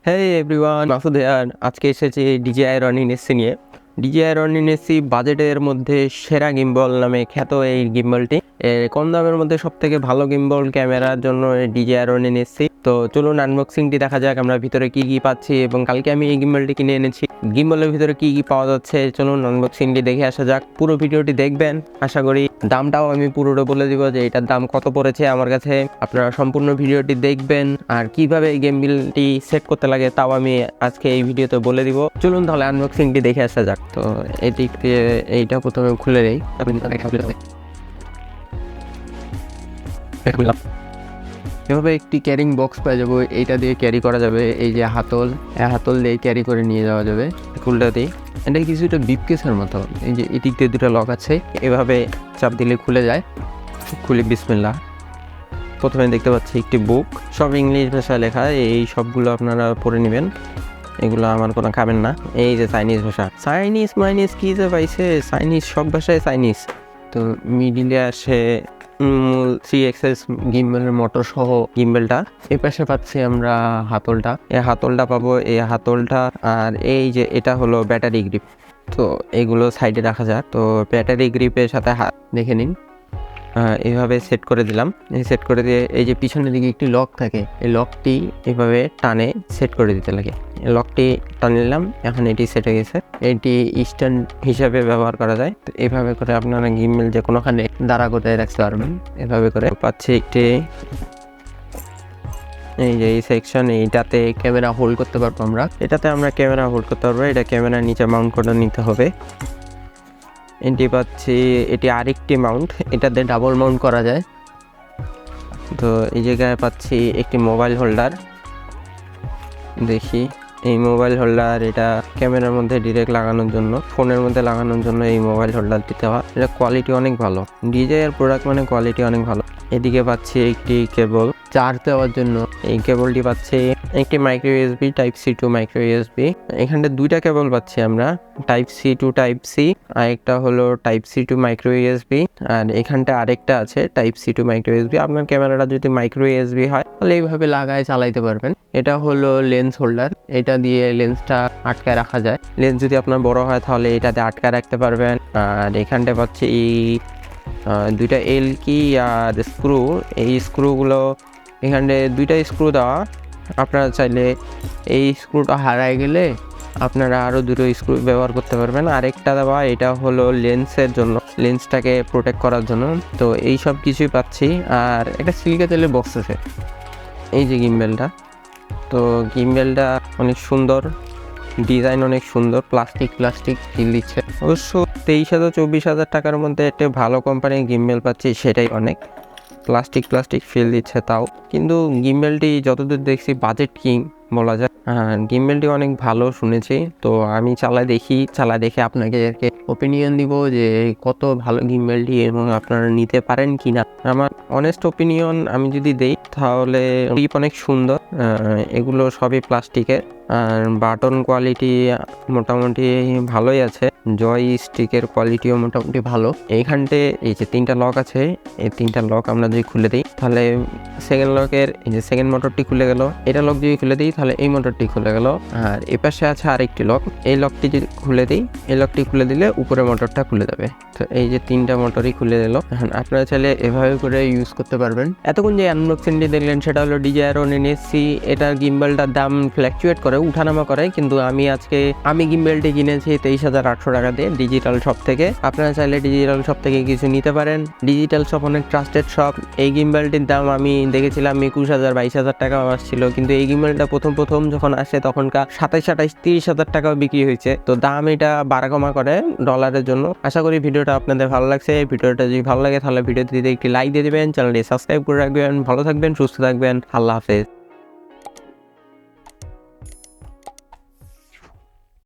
Hey everyone, Masud hair. আজকে এসেছি DJI Ronin-sc নিয়ে। DJI Ronin-sc বাজেটের মধ্যে সেরা গিম্বল নামে খ্যাত এই গিম্বলটি। কম দামের মধ্যে সবথেকে ভালো গিম্বল ক্যামেরার জন্য DJI Ronin-sc। তো চলুন আনবক্সিংটি দেখা যাক আমরা ভিতরে কি কি পাচ্ছি, এবং কালকে আমি এই গিম্বলটি কিনে এনেছি। গিম্বলের ভিতরে কি কি পাওয়া যাচ্ছে চলুন আনবক্সিংটি দেখে আসা যাক। পুরো ভিডিওটি দেখবেন, আশা করি দামটাও আমি পুরোটা বলে দিব যে এটার দাম কত পড়েছে আমার কাছে। আপনারা সম্পূর্ণ ভিডিওটি দেখবেন, আর কিভাবে এই গিম্বলটি সেট করতে লাগে তাও আমি আজকে এই ভিডিওতে বলে দিব। চলুন তাহলে আনবক্সিংটি দেখে আসা যাক। তো এইটা প্রথমে খুলে নেই। এভাবে একটি ক্যারিং বক্স পেয়ে যাবো, এইটা দিয়ে ক্যারি করা যাবে। এই যে হাতল দিয়ে ক্যারি করে নিয়ে যাওয়া যাবে। খুলটা দিই, এটা কিছুটা বিপকেসের মতো। এই যে এদিক দিয়ে দুটো লক আছে, এভাবে চাপ দিলে খুলে যায়। খুলে বিসমিল্লাহ। প্রথমে দেখতে পাচ্ছি একটি বুক, সব ইংলিশ ভাষায় লেখা। এই সবগুলো আপনারা পড়ে নেবেন, এগুলো আমার কোনো খাবেন না। এই যে চাইনিজ ভাষা, চাইনিজ মাইনিজ কী যে পাইছে, চাইনিজ সব ভাষায় চাইনিজ। তো মিডিলে আসে মূল 3XS গিম্বলের মোটর সহ গিম্বলটা। এ পাশে পাচ্ছি আমরা হাতলটা, এই হাতলটা পাবো, এই হাতলটা। আর এই যে এটা হলো ব্যাটারি গ্রিপ। তো এগুলো সাইডে রাখা যাক। তো ব্যাটারি গ্রিপের সাথে হাত দেখে নিন, এইভাবে সেট করে দিলাম। এই সেট করে দিয়ে এই যে পিছনের দিকে একটি লক থাকে, এই লকটি এভাবে টানে সেট করে দিতে লাগে। লকটি টানে নিলাম, এখন এটি সেট হয়ে গেছে। এটি স্ট্যান্ড হিসাবে ব্যবহার করা যায়। তো এইভাবে করে আপনারা গিম্বল যে কোনোখানে দাঁড়া করে রাখতে পারবেন। এভাবে করে পাচ্ছি একটি, এই যে এই সেকশন, এইটাতে ক্যামেরা হোল্ড করতে পারবো আমরা। এটাতে আমরা ক্যামেরা হোল্ড করতে পারবো। এটা ক্যামেরার নিচে মাউন্ট করে নিতে হবে। এটি পাচ্ছি, এটি আরেকটি মাউন্ট, এটাতে ডাবল মাউন্ট করা যায়। তো এই জায়গায় পাচ্ছি একটি মোবাইল হোল্ডার। দেখি এই মোবাইল হোল্ডার, এটা ক্যামেরার মধ্যে ডিরেক্ট লাগানোর জন্য, ফোনের মধ্যে লাগানোর জন্য এই মোবাইল হোল্ডার দিতে হয়। এটা কোয়ালিটি অনেক ভালো, DJI এর প্রোডাক্ট মানে কোয়ালিটি অনেক ভালো। এদিকে পাচ্ছি একটি কেবল চার্জ দেওয়ার জন্য। এই কেবলটি পাচ্ছি একটি micro USB, type C to micro USB। এখানটা দুইটা কেবল পাচ্ছি আমরা, type C to type C, আর একটা হলো type C to micro USB। আর এখানটা আরেকটা আছে type C to micro USB। আপনার ক্যামেরাটা যদি মাইক্রো USB হয় তাহলে এইভাবে লাগায় চালাইতে পারবেন। এটা হলো লেন্স হোল্ডার, এটা দিয়ে লেন্সটা আটকায় রাখা যায়। লেন্স যদি আপনার বড় হয় তাহলে এটাতে আটকায় রাখতে পারবেন। আর এখানটা পাচ্ছি দুইটা এল কি আর স্ক্রু। এই স্ক্রুগুলো এখানে দুইটা স্ক্রু দেওয়া। আপনারা চাইলে এই স্ক্রুটা হারায় গেলে আপনারা আরও দুটো স্ক্রু ব্যবহার করতে পারবেন। আরেকটা দেওয়া, এটা হলো লেন্সের জন্য, লেন্সটাকে প্রোটেক্ট করার জন্য। তো এই সব কিছুই পাচ্ছি। আর একটা সিলিকা তেলের বক্স আছে। এই যে গিম্বলটা, তো গিম্বলটা অনেক সুন্দর, ডিজাইন অনেক সুন্দর, প্লাস্টিক ফিল দিচ্ছে। অবশ্য 23,000-24,000 টাকার মধ্যে একটা ভালো কোম্পানির গিম্বল পাচ্ছি, সেটাই অনেক। প্লাস্টিক ফিল দিচ্ছে তাও, কিন্তু গিম্বলটি যতদূর দেখছি বাজেট কিং বলা যায়। গিম্বলটি অনেক ভালো শুনেছি। তো আমি চালাই দেখে আপনাকে ওপিনিয়ন দিব যে কত ভালো গিম্বলটি এবং আপনারা নিতে পারেন কি না। আমার অনেস্ট ওপিনিয়ন আমি যদি দেই তাহলে টিপ অনেক সুন্দর। এগুলো সবই প্লাস্টিকের। আর বাটন কোয়ালিটি মোটামুটি ভালোই আছে, জয় স্টিকের কোয়ালিটিও মোটামুটি ভালো। এইখানটে এই যে 3টা লক আছে, এই 3টা লক আমরা যদি খুলে দিই তাহলে সেকেন্ড লকের এই যে সেকেন্ড মোটরটি খুলে গেল। এটা লক যদি খুলে দিই তাহলে এই মোটরটি খুলে গেল। আর এ পাশে আছে আরেকটি লক, এই লকটি যদি খুলে দিই, এই লকটি খুলে দিলে উপরে মোটরটা খুলে যাবে। তো এই যে 3টা মোটরই খুলে দিল। এখন আপনারা চাইলে এভাবে করে ইউজ করতে পারবেন। এতক্ষণ যে আনবক্সিংটি দেখলেন সেটা হলো DJI Ronin-sc। এটার গিম্বলটার দাম ফ্ল্যাকচুয়েট করে, উঠানামা করে, কিন্তু আমি গিম্বলটি কিনেছি 23,800 টাকা দিয়ে ডিজিটাল শপ থেকে। আপনারা চাইলে ডিজিটাল শপ থেকে কিছু নিতে পারেন। ডিজিটাল শপ অনেক ট্রাস্টেড শপ। এই গিম্বলটির দাম আমি দেখেছিলাম 21,000-22,000 টাকা আসছিল, কিন্তু এই গিম্বলটা প্রথম যখন আসে তখনকার 27-30,000 টাকাও বিক্রি হয়েছে। তো দাম এটা বাড়াকমা করে ডলারের জন্য। আশা করি ভিডিওটা আপনাদের ভালো লাগছে। ভিডিওটা যদি ভালো লাগে তাহলে ভিডিওতে একটি লাইক দিয়ে দেবেন, চ্যানেলটি সাবস্ক্রাইব করে রাখবেন। ভালো থাকবেন, সুস্থ থাকবেন, আল্লাহ হাফেজ।